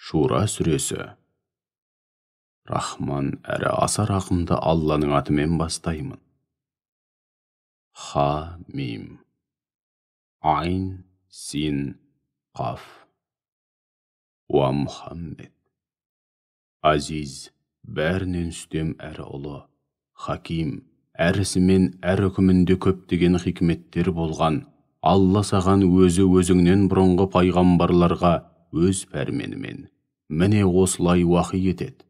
Шура сүресі. Рахман әрі аса рақымды Алланың атымен бастаймын. Ха мим. Айн син қаф. Уа Мұхаммед. Азиз, бәрінен үстем әрі ұлы, хаким, әрісімен әр үкімінде көптеген хикметтер болған, Алла саған өзіңнен бұрынғы пайғамбарларға өз пәрменімен міне осылай уахи етеді.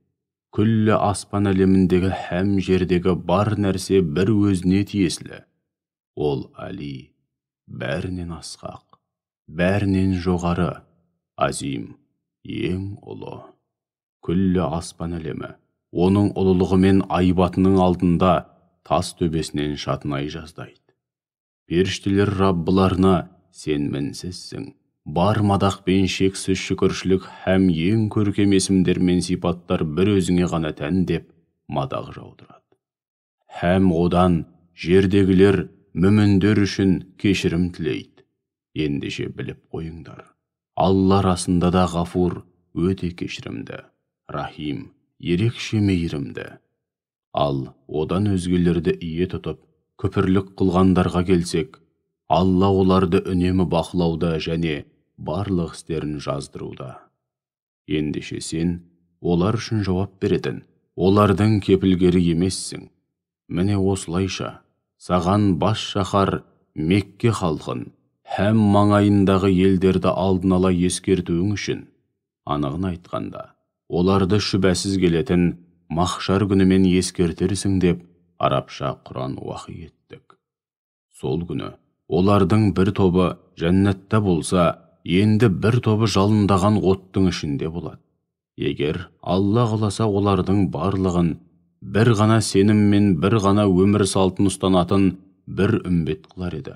Күллі аспан әлеміндегі һәм жердегі бар нәрсе бір өзіне тиесілі. Ол Али, бәрінен асқақ, бәрінен жоғары, азим, ең ұлы. Күллі аспан әлемі оның ұлылығы мен айбатының алдында тас төбесінен шатынай жаздайды. Періштелер Раббыларына сен мінсізсің, бар мадақ пен шексіз шүкіршілік һәм ең көркем есімдер мен сипаттар бір өзіңе ғана тән деп мадақ жаудырады. Һәм одан жердегілер мүміндер үшін кешірім тілейді. Ендеше біліп қойыңдар, Алла расында да ғафур, өте кешірімді, рахим, ерекше мейірімді. Ал одан өзгелерді ие тұтып, күпірлік қылғандарға келсек, Алла оларды үнемі бақылауда және барлық істерін жаздыруда. Ендеше сен олар үшін жауап беретін, олардың кепілгері емессің. Міне осылайша, саған бас шаһар Мекке халқын һәм маңайындағы елдерді алдын ала ескертуің үшін, анығын айтқанда, оларды шүбәсіз келетін махшар күнімен ескертерсің деп арабша Құран уахи еттік. Сол күні олардың бір тобы жәннатта болса, енді бір тобы жалындаған оттың ішінде болады. Егер Алла қаласа олардың барлығын бір ғана сеніммен бір ғана өмір салтын ұстанатын бір үмбет қылар еді.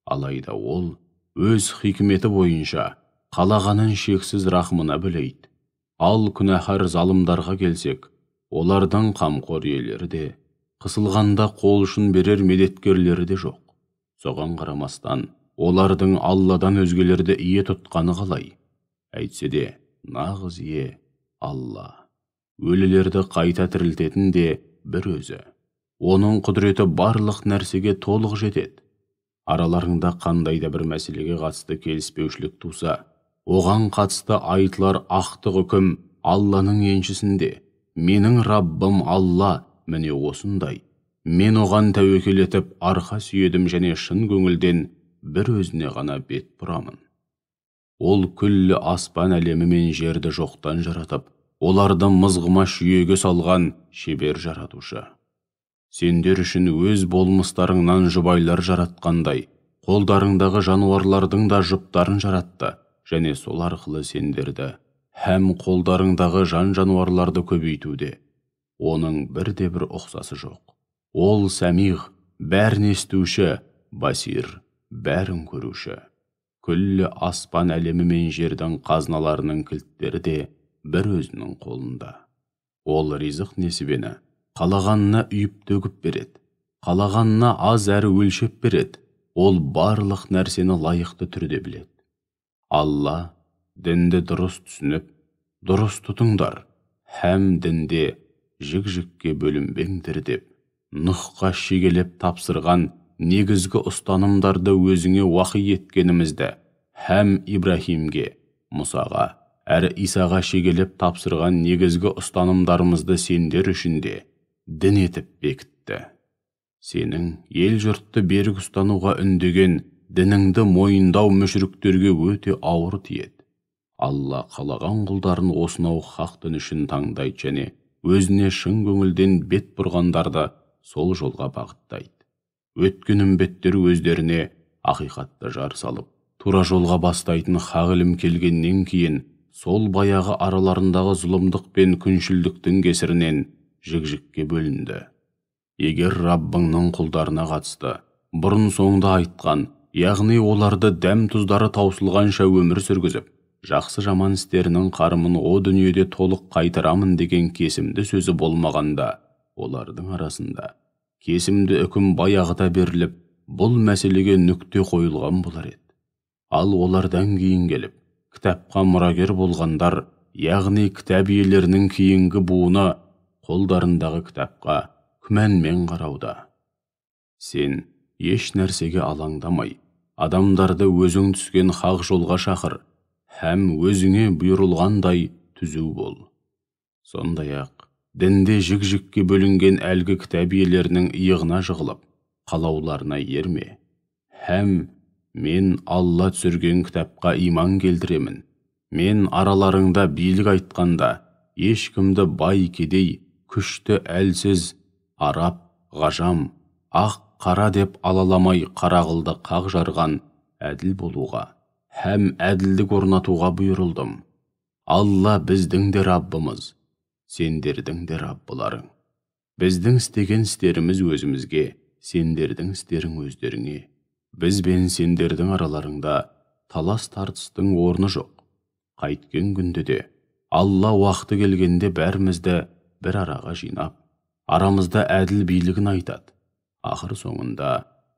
Алайда ол өз хикметі бойынша қалағанын шексіз рахмына бөлейді. Ал күнәһар залымдарға келсек, олардың қамқор иелері де, қысылғанда қол ұшын берер медеткерлері де жоқ. Соған қарамастан, олардың Алладан өзгелерді ие тұтқаны қалай? Әйтсе де, нағыз ие Алла. Өлілерді қайта тірілтетін де бір өзі. Оның құдіреті барлық нәрсеге толық жетеді. Араларында қандайда бір мәселеге қатысты келіспеушілік туса, оған қатысты айтылар ақтық үкім Алланың еншісінде. Менің Раббым Алла міне осындай. Мен оған тәуекел етіп арқа сүйедім және шын көңілден бір өзіне ғана бет бұрамын. Ол күллі аспан әлемі мен жерді жоқтан жаратып, оларды мызғыма жүйеге салған шебер жаратушы. Сендер үшін өз болмыстарыңнан жұбайлар жаратқандай, қолдарыңдағы жануарлардың да жұптарын жаратты, және сол арқылы сендерді һәм қолдарыңдағы жан-жануарларды көбейтуде. Оның бірде бір ұқсасы жоқ. Ол сәмиғ, бәрін естуші, басир, бәрін көруші. Күллі аспан әлемі мен жердің қазыналарының кілттері де бір өзінің қолында. Ол ризық несібені қалағанына үйіп төгіп береді, қалағанына аз әрі өлшеп береді. Ол барлық нәрсені лайықты түрде біледі. Алла дінді дұрыс түсініп, дұрыс тұтыңдар, һәм дінде жік-жікке бөлінбеңдер деп, Нұхқа шегелеп тапсырған негізгі ұстанымдарды өзіңе уахи еткенімізді, һәм Ибрахимге, Мұсаға, әрі Исаға шегелеп тапсырған негізгі ұстанымдарымызды сендер үшінде дін етіп бекітті. Сенің ел жұртты берік ұстануға үндеген дініңді мойындау мүшріктерге өте ауыр тиеді. Алла қалаған құлдарын осынау хақ дін үшін таңдайды және өзіне шын көңілден бет бұрғандарды сол жолға бағыттайды. Өткен үмбеттер өздеріне ақиқатты жар салып, тура жолға бастайтын хақ ілім келгеннен кейін, сол баяғы араларындағы зұлымдық пен күншілдіктің кесірінен жік-жікке бөлінді. Егер Раббыңның құлдарына қатысты бұрын соңда айтқан, яғни оларды дәм тұздары таусылғанша өмір сүргізіп, жақсы жаман істерінің қарымын о дүниеде толық қайтарамын деген кесімді сөзі болмағанда, олардың арасында кесімді үкім баяғыда беріліп, бұл мәселеге нүкте қойылған болар еді. Ал олардан кейін келіп, кітапқа мұрагер болғандар яғни кітап иелерінің кейінгі буыны қолдарындағы кітапқа күмәнмен қарауда. Сен еш нәрсеге алаңдамай, адамдарды өзің түскен хақ жолға шақыр, һәм өзіңе бұйырылғандай түзу бол. Сондай-ақ, дінде жік-жікке бөлінген әлгі кітап иелерінің иығына жығылып, қалауларына ерме. Һәм мен Алла түсірген кітапқа иман келтіремін. Мен араларыңда билік айтқанда, ешкімді бай кедей, күшті әлсіз, араб, ғажам, ақ қара деп алаламай қарағылды қақ жарған әділ болуға, һәм әділдік орнатуға бұйырылдым. Алла біздің де Раббымыз, сендердің де Раббыларың. Біздің істеген істеріміз өзімізге, сендердің істерің өздеріңе. Біз бен сендердің араларыңда талас тартыстың орны жоқ. Қайткен күнде де, Алла уақыты келгенде бәрімізді бір араға жинап, арамызда әділ билігін айтады. Ақыр соңында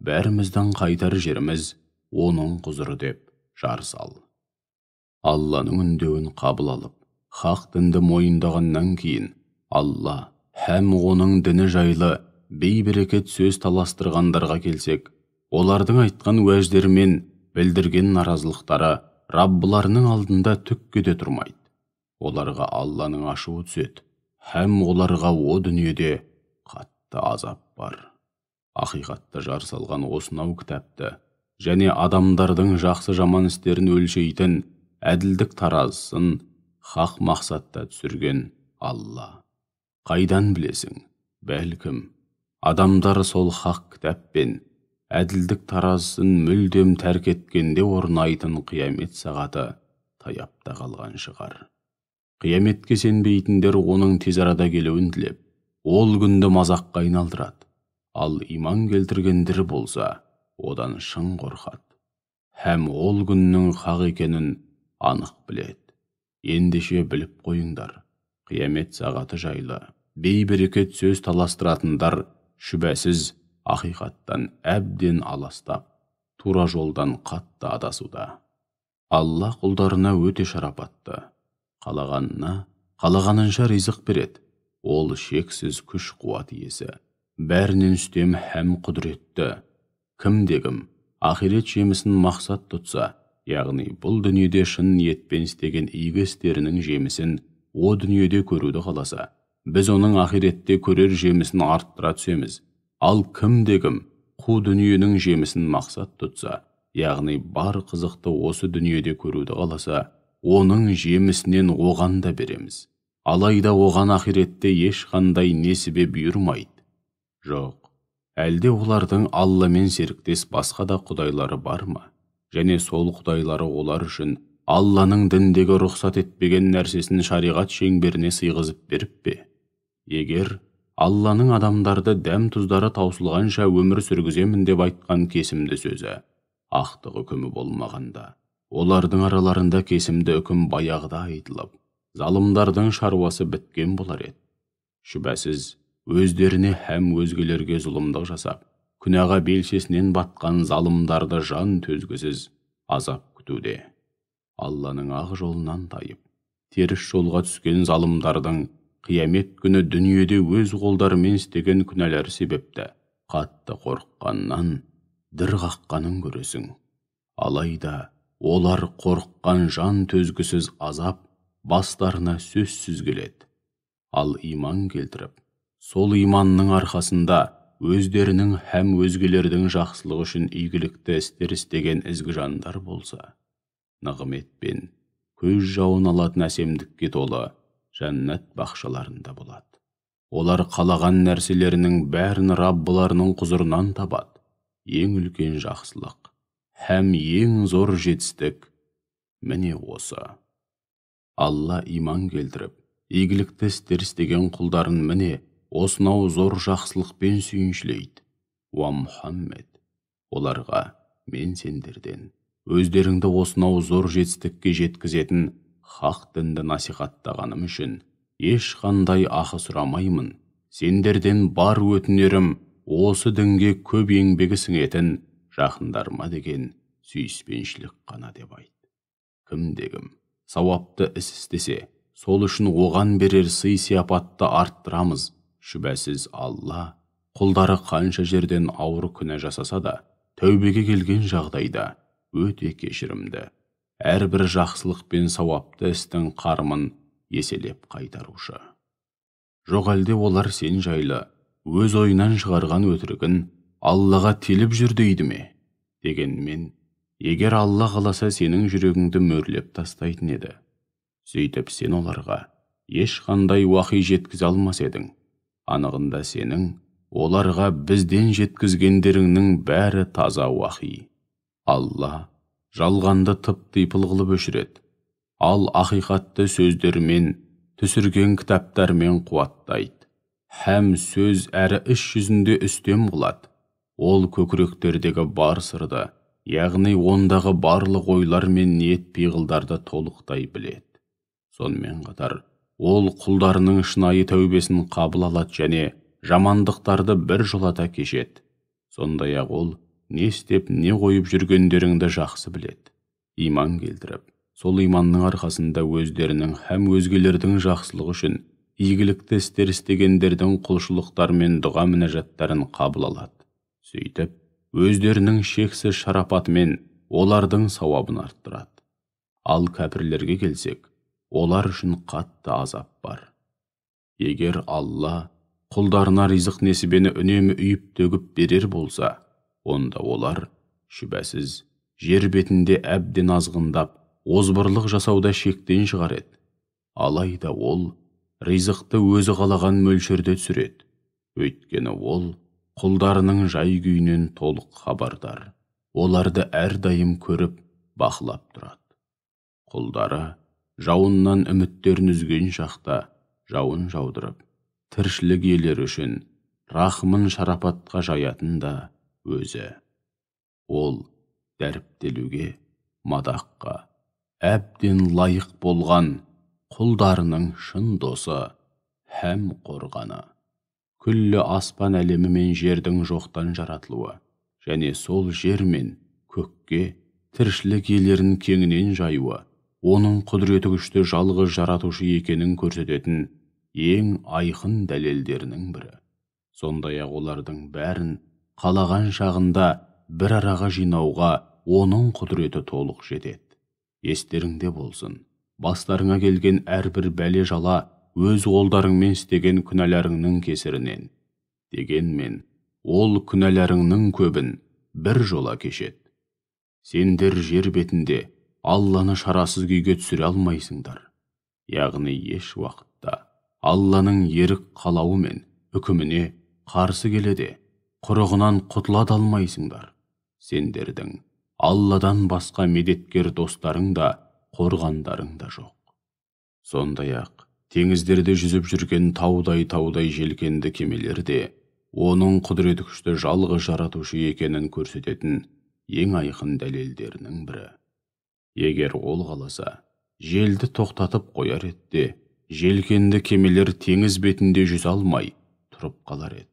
бәріміздің қайтар жеріміз оның құзыры деп жар сал. Алланың үндеуін қабыл алып, хақ дінді мойындағаннан кейін, Алла һәм оның діні жайлы бей-берекет сөз таластырғандарға келсек, олардың айтқан уәждері мен білдірген наразылықтары Раббыларының алдында түкке де тұрмайды. Оларға Алланың ашуы түседі, һәм оларға о дүниеде қатты азап бар. Ақиқатты жар салған осынау кітапты және адамдардың жақсы жаман істерін өлшейтін әділдік таразысын хақ мақсатта түсірген Алла. Қайдан білесің? Бәлкім, адамдар сол хақ кітаппен әділдік таразысын мүлдем тәрк еткенде орнайтын қиямет сағаты таяпта қалған шығар. Қияметке сенбейтіндер оның тез арада келуін тілеп, ол күнді мазаққа айналдырады. Ал иман келтіргендер болса, одан шын қорқады. Һәм ол күннің хақ екенін анық біледі. Ендеше біліп қойыңдар, қиямет сағаты жайлы бей-берекет сөз таластыратындар шүбәсіз ақиқаттан әбден аластап, тура жолдан қатты адасуда. Алла құлдарына өте шарапатты. Қалағанынша ризық береді. Ол шексіз күш қуат иесі, бәрінен үстем һәм құдіретті. Кім-дегім ақирет жемісін мақсат тұтса, яғни бұл дүниеде шын ниетпен істеген игі істерінің жемісін о дүниеде көруді қаласа, біз оның ақиретте көрер жемісін арттыра түсеміз. Ал кім-дегім қу дүниенің жемісін мақсат тұтса, яғни бар қызықты осы дүниеде көруді қаласа, оның жемісінен оған да береміз. Алайда оған ақиретте ешқандай несібе бұйырмайды. Жоқ, әлде олардың Алламен серіктес басқа да құдайлары бар ма? Және сол құдайлары олар үшін Алланың діндегі рұқсат етпеген нәрсесін шариғат шеңберіне сыйғызып беріп пе? Егер Алланың адамдарды дәм-тұздары таусылғанша өмір сүргіземін деп айтқан кесімді сөзі ақтық үкімі болмағанда, олардың араларында кесімді үкім баяғыда айтылып, залымдардың шаруасы біткен болар еді. Шүбәсіз, өздеріне һәм өзгелерге зұлымдық жасап, күнәға белшесінен батқан залымдарды жан төзгісіз азап күтуде. Алланың ақ жолынан тайып, теріс жолға түскен залымдардың қиямет күні дүниеде өз қолдарымен істеген күнәлері себепті қатты қорыққаннан дір қаққанын көресің. Алайда олар қорыққан жан төзгісіз азап бастарына сөзсіз келеді. Ал иман келтіріп, сол иманның арқасында өздерінің һәм өзгелердің жақсылығы үшін игілікті істер істеген ізгі жандар болса, нығметпен көз жауын алатын әсемдікке толы жәннат бақшаларында болады. Олар қалаған нәрселерінің бәрін Раббыларының құзырынан табады. Ең үлкен жақсылық һәм ең зор жетістік міне осы. Алла иман келтіріп, игілікті істер істеген құлдарын міне осынау зор жақсылықпен сүйіншілейді. Уа Мұхаммед, оларға мен сендерден өздеріңді осынау зор жетістікке жеткізетін хақ дінді насихаттағаным үшін ешқандай ақы сұрамаймын. Сендерден бар өтінерім осы дінге көп еңбегі сіңетін жақындарыма деген сүйіспеншілік қана деп айт. Кім-дегім сауапты іс істесе, сол үшін оған берер сый сияпатты арттырамыз. Шүбәсіз Алла, құлдары қанша жерден ауыр күнә жасаса да, тәубеге келген жағдайда өте кешірімді. Әрбір жақсылық пен сауапты істің қарымын еселеп қайтарушы. Жоқ әлде олар сен жайлы өз ойынан шығарған өтірігін Аллаға теліп жүр дейді ме? Дегенмен, егер Алла қаласа сенің жүрегіңді мөрлеп тастайтын еді. Сөйтіп сен оларға ешқандай уахи жеткізе алмас едің. Анығында сенің оларға бізден жеткізгендеріңнің бәрі таза уахи. Алла жалғанды тып-типыл қылып өшіреді, ал ақиқатты сөздермен, түсірген кітаптармен қуаттайды. Һәм сөз әрі іс жүзінде үстем қылады. Ол көкіректердегі бар сырды, яғни ондағы барлық ойлар мен ниет пиғылдарды толықтай біледі. Сонымен қатар, ол құлдарының шынайы тәубесін қабыл алады және жамандықтарды бір жолата кешеді. Сондай-ақ ол не істеп, не қойып жүргендеріңді жақсы біледі. Иман келтіріп, сол иманның арқасында өздерінің һәм өзгелердің жақсылығы үшін игілікті істер істегендердің құлшылықтар мен дұға мінәжаттарын қабыл алады. Сөйтіп, өздерінің шексіз шарапатымен олардың сауабын арттырады. Ал кәпірлерге келсек, олар үшін қатты азап бар. Егер Алла құлдарына ризық несібені үнемі үйіп төгіп берер болса, онда олар, шүбәсіз, жер бетінде әбден азғындап, озбырлық жасауда шектен шығар еді. Алайда ол ризықты өзі қалаған мөлшерде түсіреді. Өйткені ол құлдарының жай күйінен толық хабардар. Оларды әрдайым көріп, бақылап тұрады. Құлдары жауыннан үміттерін үзген шақта жауын жаудырып, тіршілік иелері үшін рахымын шарапатқа жаятын да өзі. Ол дәріптелуге, мадаққа әбден лайық болған құлдарының шын досы һәм қорғаны. Күллі аспан әлемі мен жердің жоқтан жаратылуы, және сол жер мен көкке тіршілік иелерін кеңінен жаюы, оның құдіреті күшті жалғыз жаратушы екенін көрсететін ең айқын дәлелдерінің бірі. Сондай-ақ олардың бәрін қалаған шағында бір араға жинауға оның құдіреті толық жетеді. Естеріңде болсын, бастарыңа келген әрбір бәле жала өз қолдарыңмен істеген күнәларыңның кесірінен. Дегенмен, ол күнәларыңның көбін бір жола кешеді. Сендер жер бетінде Алланы шарасыз күйге түсіре алмайсыңдар. Яғни еш уақытта Алланың ерік қалауы мен үкіміне қарсы келеді, құрығынан құтыла алмайсыңдар. Сендердің Алладан басқа медеткер достарың да, қорғандарың да жоқ. Сондай-ақ, теңіздерде жүзіп жүрген таудай желкенді кемелер де оның құдіреті күшті жалғыз жаратушы екенін көрсететін ең айқын дәлелдерінің бірі. Егер ол қаласа, желді тоқтатып қояр еді, желкенді кемелер теңіз бетінде жүзе алмай тұрып қалар еді.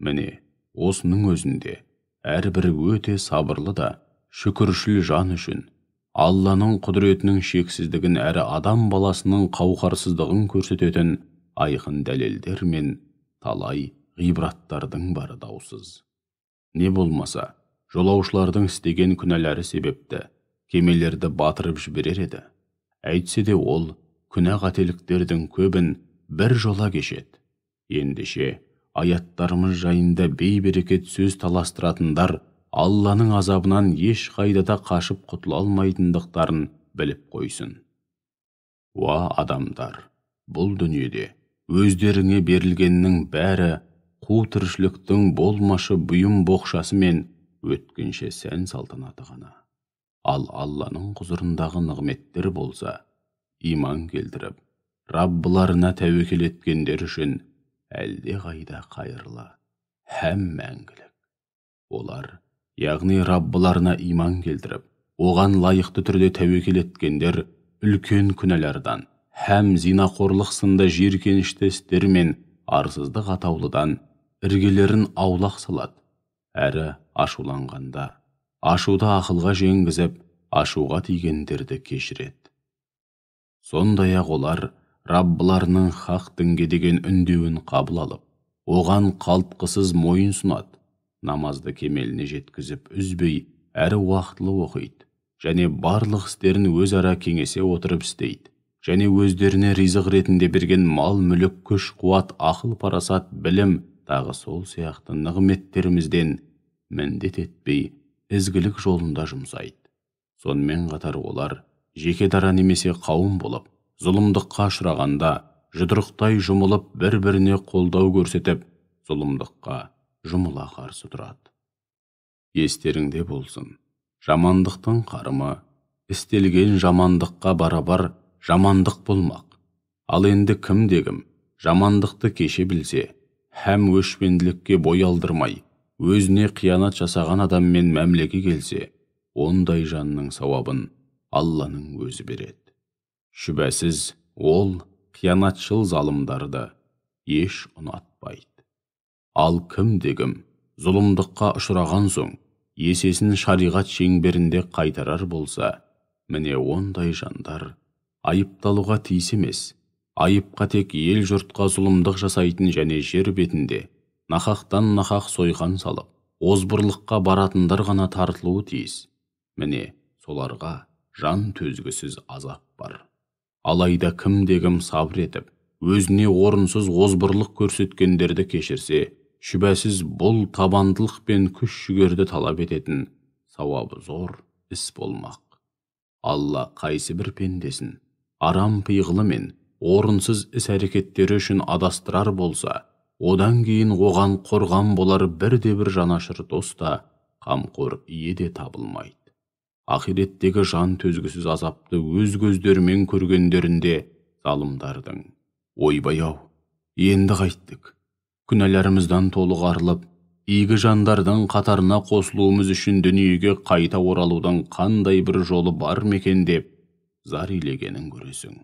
Міне, осының өзінде әрбір өте сабырлы да шүкіршіл жан үшін Алланың құдіретінің шексіздігін әрі адам баласының қауқарсыздығын көрсететін айқын дәлелдер мен талай ғибраттардың бары даусыз. Не болмаса, жолаушылардың істеген күнәлары себепті кемелерді батырып жіберер еді. Әйтсе де ол күнә қателіктердің көбін бір жола кешеді. Ендеше, аяттарымыз жайында бей-берекет сөз таластыратындар Алланың азабынан еш қайдада қашып құтыла алмайтындықтарын біліп қойсын. Уа адамдар, бұл дүниеде өздеріңе берілгеннің бәрі қу тіршіліктің болмашы бұйым боқшасы мен өткінші сән салтанаты ғана. Ал Алланың құзырындағы нығметтер болса, иман келтіріп, Раббыларына тәуекел еткендер үшін әлде қайда қайырлы һәм мәңгілік. Олар, яғни Раббыларына иман келтіріп, оған лайықты түрде тәуекел еткендер үлкен күнәлардан һәм зинақорлық сынды жиіркенішті істер мен арсыздық атаулыдан іргелерін аулақ салады, әрі ашуланғанда ашуды ақылға жеңгізіп, ашуға тигендерді кешіреді. Сондай-ақ олар Раббыларының хақ дінге деген үндеуін қабыл алып, оған қалтқысыз мойын сунады, намазды кемеліне жеткізіп үзбей әрі уақытылы оқиды, және барлық істерін өзара кеңесе отырып істейді, және өздеріне ризық ретінде берген мал мүлік, күш қуат, ақыл парасат, білім тағы сол сияқты нығметтерімізден міндет етпей ізгілік жолында жұмсайды. Сонымен қатар олар жеке дара немесе қауым болып, зұлымдыққа ұшырағанда жұдырықтай жұмылып бір-біріне қолдау көрсетіп, зұлымдыққа жұмыла қарсы тұрады. Естеріңде болсын, жамандықтың қарымы істелген жамандыққа барабар жамандық болмақ. Ал енді кімде-кім жамандықты кеше білсе, һәм өшпенділікке бой алдырмай, өзіне қиянат жасаған адаммен мәмлеге келсе, ондай жанның сауабын Алланың өзі береді. Шүбәсіз, ол қиянатшыл залымдарды еш ұнатпайды. Ал кімде-кім зұлымдыққа ұшыраған соң, есесін шариғат шеңберінде қайтарар болса, міне ондай жандар айыпталуға тиіс емес, айыпқа тек ел жұртқа зұлымдық жасайтын және жер бетінде нақақтан нақақ сойқан салып, озбырлыққа баратындар ғана тартылуы тиіс. Міне соларға жан төзгісіз азап бар. Алайда кімде-кім сабыр етіп, өзіне орынсыз озбырлық көрсеткендерді кешірсе, шүбәсіз бұл табандылық пен күш жігерді талап ететін сауабы зор іс болмақ. Алла қайсы бір пендесін арам пиғылы мен орынсыз іс-әрекеттері үшін адастырар болса, одан кейін оған қорған болар бірде-бір жанашыр дос та, қамқор ие де табылмайды. Ақиреттегі жан төзгісіз азапты өз көздерімен көргендерінде залымдардың ойбай-ау, енді қайттік, күнәларымыздан толық арылып, игі жандардың қатарына қосылуымыз үшін дүниеге қайта оралудың қандай бір жолы бар мекен деп зар илегенін көресің.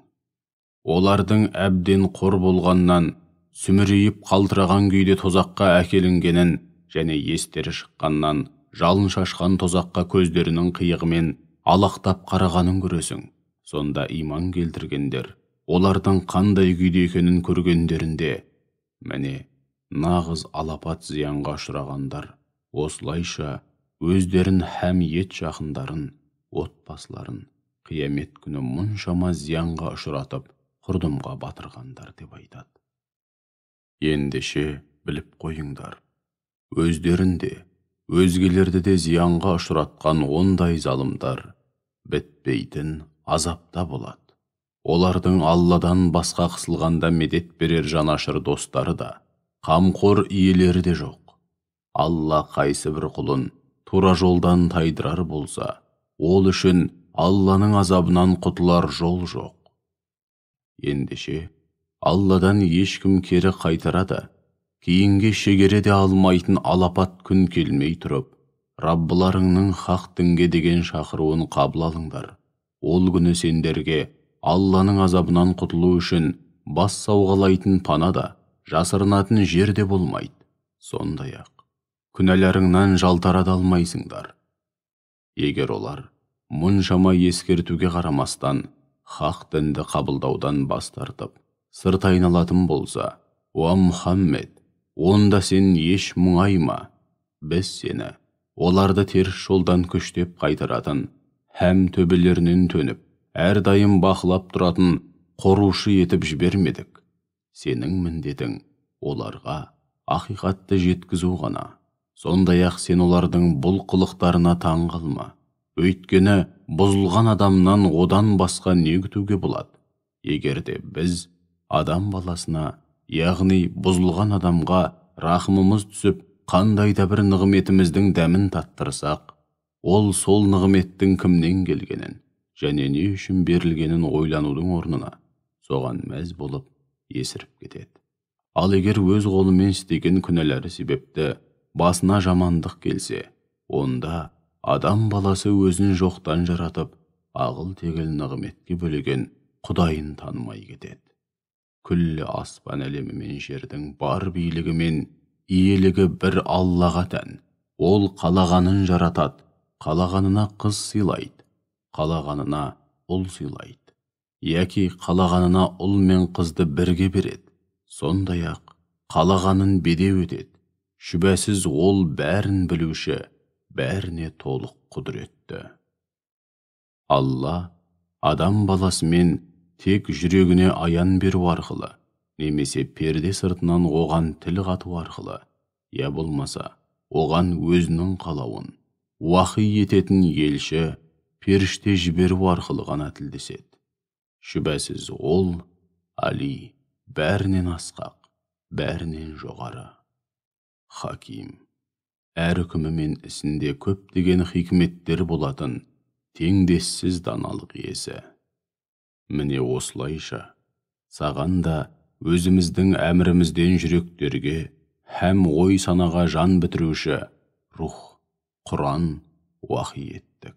Олардың әбден қор болғаннан, сүмірейіп қалтыраған күйде тозаққа әкелінгенін және естері шыққаннан жалын шашқан тозаққа көздерінің қиығымен алақтап қарағанын көресің. Сонда иман келтіргендер олардың қандай күйде екенін көргендерінде, міне нағыз алапат зиянға ұшырағандар осылайша өздерін һәм ет жақындарын, отбасыларын қиямет күні мұншама зиянға ұшыратып, құрдымға батырғандар деп айтады. Ендеше біліп қойыңдар, өздерінде өзгелерді де зиянға ұшыратқан ондай залымдар бітпейтін азапта болады. Олардың Алладан басқа қысылғанда медет берер жанашыр достары да, қамқор иелері де жоқ. Алла қайсы бір құлын тура жолдан тайдырар болса, ол үшін Алланың азабынан құтылар жол жоқ. Ендеше Алладан ешкім кері қайтарады, кейінге шегере де алмайтын алапат күн келмей тұрып, Раббыларыңның хақ дінге деген шақыруын қабыл алыңдар. Ол күні сендерге Алланың азабынан құтылу үшін бас сауғалайтын пана да, жасырынатын жер де болмайды. Сондай-ақ күнәларыңнан жалтарада алмайсыңдар. Егер олар мұншама ескертуге қарамастан хақ дінді қабылдаудан бас тартып, сырт айналатын болса, «Уа Мұхаммед, онда сен еш мұңайма, біз сені оларды теріс жолдан күштеп қайтаратын, һәм төбелерінен төніп, әрдайым бақылап тұратын қорушы етіп жібермедік. Сенің міндетің оларға ақиқатты жеткізу ғана. Сондай-ақ сен олардың бұл қылықтарына таң қалма. Өйткені бұзылған адамнан одан басқа не күтуге болады? Егер де біз адам баласына, яғни бұзылған адамға рахымымыз түсіп, қандай да бір нығметіміздің дәмін таттырсақ, ол сол нығметтің кімнен келгенін және не үшін берілгенін ойланудың орнына соған мәз болып есіріп кетеді. Ал егер өз қолымен істеген күнәлары себепті басына жамандық келсе, онда адам баласы өзін жоқтан жаратып, ағыл-тегіл нығметке бөлеген Құдайын танымай кетеді. Күллі аспан әлемі мен жердің бар билігі мен иелігі бір Аллаға тән. Ол қалағанын жаратады, қалағанына қыз сыйлайды, қалағанына ұл сыйлайды. яки қалағанына ұл мен қызды бірге береді. Сондай-ақ қалағанын бедеу етеді. Шүбәсіз ол бәрін білуші, бәріне толық құдіретті. Алла адам баласымен тек жүрегіне аян беру арқылы, немесе перде сыртынан оған тіл қату арқылы, я болмаса оған өзінің қалауын, уахи ететін елші, періште жіберу арқылы ғана тілдеседі. Шүбәсіз ол Али, бәрінен асқақ, бәрінен жоғары. Хаким, әр үкімі мен ісінде көптеген хикметтер болатын, теңдессіз даналық иесі. Міне осылайша, саған да өзіміздің әмірімізден жүректерге һәм ой санаға жан бітіруші рух, Құран уахи еттік.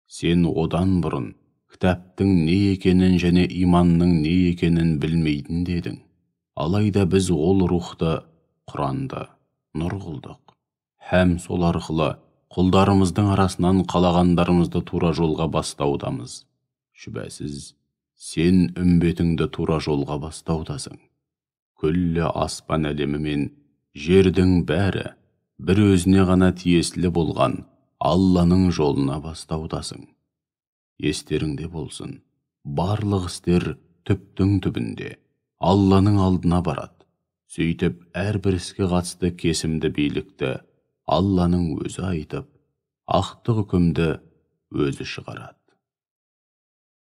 Сен одан бұрын кітаптың не екенін және иманның не екенін білмейтін дедің. Алайда біз ол рухты, Құранды нұр қылдық. Һәм сол арқылы құлдарымыздың арасынан қалағандарымызды тура жолға бастаудамыз. Шүбәсіз, сен үмбетіңді тура жолға бастаудасың. Күллі аспан әлемі мен жердің бәрі бір өзіне ғана тиесілі болған Алланың жолына бастаудасың. Естеріңде болсын, барлық істер түптің түбінде Алланың алдына барады. Сөйтіп, әрбір іске қатысты кесімді билікті Алланың өзі айтып, ақтық үкімді өзі шығарады.